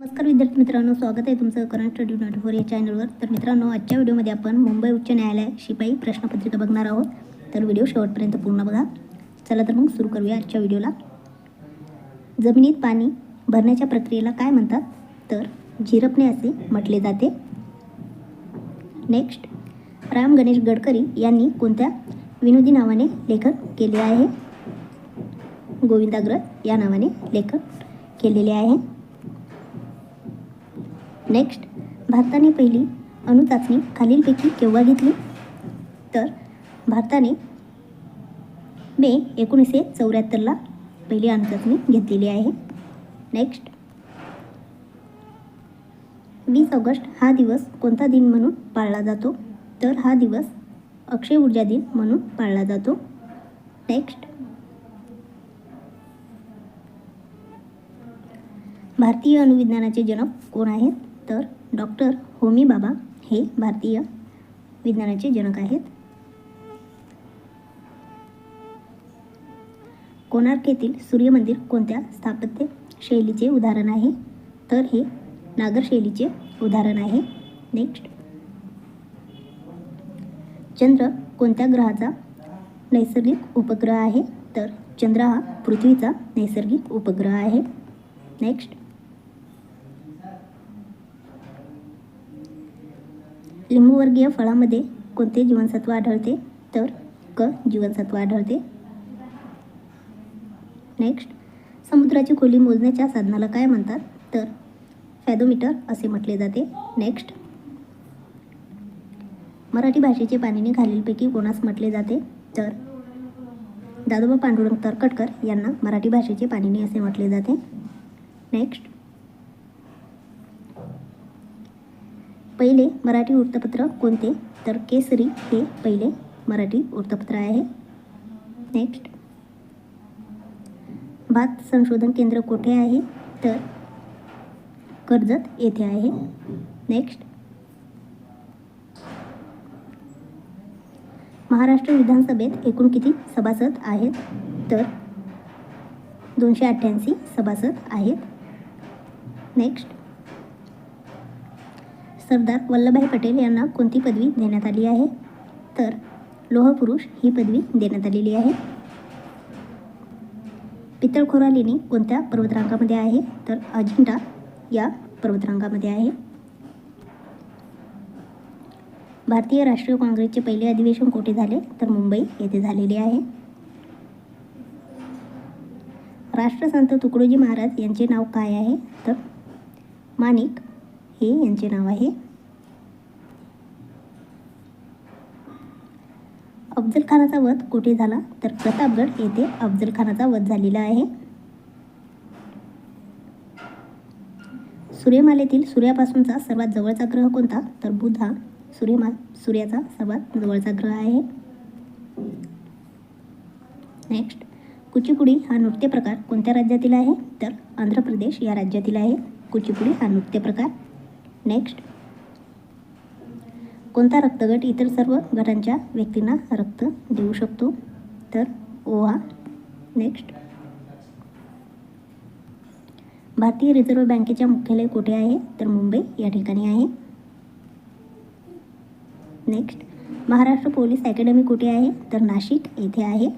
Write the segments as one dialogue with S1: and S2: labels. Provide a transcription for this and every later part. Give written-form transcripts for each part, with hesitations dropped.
S1: नमस्कार विद्यार्थी मित्रांनो, स्वागत आहे तुमचं करंट स्टडी 24 या चॅनलवर. तर मित्रांनो, आजच्या व्हिडिओमध्ये आपण मुंबई उच्च न्यायालय शिपाई प्रश्नपत्रिका बघणार आहोत. तर व्हिडिओ शेवटपर्यंत पूर्ण बघा. चला तर मग सुरू करूया आजच्या व्हिडिओला. जमिनीत पाणी भरण्याच्या प्रक्रियेला काय म्हणतात? तर झिरपणे असे म्हटले जाते. नेक्स्ट, राम गणेश गडकरी यांनी कोणत्या विनोदी नावाने लेखन केले आहे? गोविंदाग्रज या नावाने लेखन केलेले आहे. नेक्स्ट, भारताने पहिली अणुचाचणी खालीलपैकी केव्हा घेतली? तर भारताने मे 1974ला पहिली अणुचाचणी घेतलेली आहे. नेक्स्ट, 20 ऑगस्ट हा दिवस कोणता दिन म्हणून पाळला जातो? तर हा दिवस अक्षय ऊर्जा दिन म्हणून पाळला जातो. नेक्स्ट, भारतीय अणुविज्ञानाचे जनक कोण आहेत? तर डॉक्टर होमी भाभा हे भारतीय विज्ञानाचे जनक आहेत. कोणार्क येथील सूर्यमंदिर कोणत्या स्थापत्य शैलीचे उदाहरण आहे? तर हे नागर शैलीचे उदाहरण आहे. नेक्स्ट, चंद्र कोणत्या ग्रहाचा नैसर्गिक उपग्रह आहे? तर चंद्र हा पृथ्वीचा नैसर्गिक उपग्रह आहे. नेक्स्ट, लिंबूवर्गीय फळामध्ये कोणते जीवनसत्व आढळते? तर क जीवनसत्व आढळते. नेक्स्ट, समुद्राची खोली मोजण्याच्या साधनाला काय म्हणतात? तर फॅथोमीटर असे म्हटले जाते. नेक्स्ट, मराठी भाषेचे पाणिनी खालीलपैकी कोणास म्हटले जाते? तर दादोबा पांडुरंग तरखडकर यांना मराठी भाषेचे पाणिनी असे म्हटले जाते. नेक्स्ट, पहिले मराठी वृत्तपत्र कोणते? तर केसरी हे पहिले मराठी वृत्तपत्र आहे. नेक्स्ट, भात संशोधन केंद्र कोठे आहे? तर कर्जत येथे आहे. नेक्स्ट, महाराष्ट्र विधानसभेत एकूण किती सभासद आहेत? तर 288 सभासद आहेत. नेक्स्ट, सरदार वल्लभभाई पटेल यांना कोणती पदवी देण्यात आली आहे? तर लोहपुरुष ही पदवी देण्यात आलेली आहे. पितळखोरा लेणी कोणत्या पर्वतरांगामध्ये आहे? तर अजिंठा या पर्वतरांगामध्ये आहे. भारतीय राष्ट्रीय काँग्रेसचे पहिले अधिवेशन कोठे झाले? तर मुंबई येथे झालेले आहे. राष्ट्रसंत तुकडोजी महाराज यांचे नाव काय आहे? तर माणिक हे यांचे नाव आहे. अफजल खानाचा वध कुठे झाला? तर प्रतापगड येथे अफजल खानाचा वध झालेला आहे. सूर्यमालेतील सूर्यापासूनचा सर्वात जवळचा ग्रह कोणता? तर बुध हा सूर्याचा सर्वात जवळचा ग्रह आहे. नेक्स्ट, कुचिपुडी हा नृत्य प्रकार कोणत्या राज्यातील आहे? तर आंध्र प्रदेश या राज्यातील आहे कुचिपुडी हा नृत्य प्रकार. नेक्स्ट, कोणता रक्तगट इतर सर्व गटांच्या व्यक्तींना रक्त देऊ शकतो? तर ओ हा. नेक्स्ट, भारतीय रिझर्व्ह बँकेच्या मुख्यालय कुठे आहे? तर मुंबई या ठिकाणी आहे. नेक्स्ट, महाराष्ट्र पोलीस अकॅडमी कुठे आहे? तर नाशिक येथे आहे.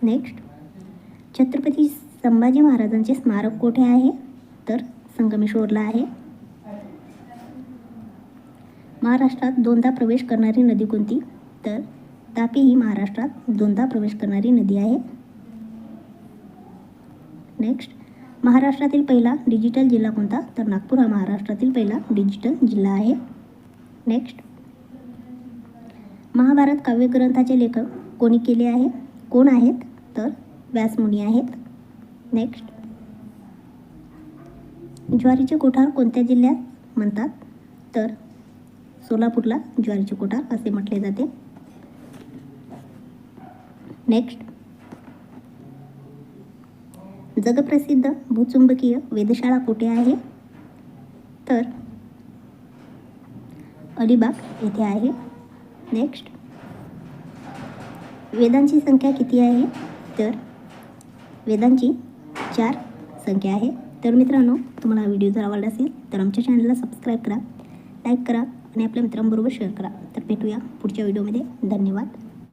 S1: नेक्स्ट, छत्रपती संभाजी महाराजांचे स्मारक कुठे आहे? तर संगमेश्वरला आहे. महाराष्ट्रात दोनदा प्रवेश करणारी नदी कोणती? तर तापी ही महाराष्ट्रात दोनदा प्रवेश करणारी नदी आहे. नेक्स्ट, महाराष्ट्रातील पहिला डिजिटल जिल्हा कोणता? तर नागपूर हा महाराष्ट्रातील पहिला डिजिटल जिल्हा आहे. नेक्स्ट, महाभारत काव्यग्रंथाचे लेखक कोणी केले आहे? कोण आहेत? तर व्यासमुनी आहेत. नेक्स्ट, ज्वारीचे कोठार कोणत्या जिल्ह्यात म्हणतात? तर सोलापूरला ज्वारीचे कोठार असे म्हटले जाते. नेक्स्ट, जगप्रसिद्ध भूचुंबकीय वेधशाळा कुठे आहे? तर अलिबाग येथे आहे. नेक्स्ट, वेदांची संख्या किती आहे? तर वेदांची 4 संख्या आहे. तर मित्रांनो, तुम्हाला हा व्हिडिओ जर आवडला असेल तर आमच्या चॅनलला सबस्क्राईब करा, लाईक करा आणि आपल्या मित्रांबरोबर शेअर करा. तर भेटूया पुढच्या व्हिडिओमध्ये. धन्यवाद.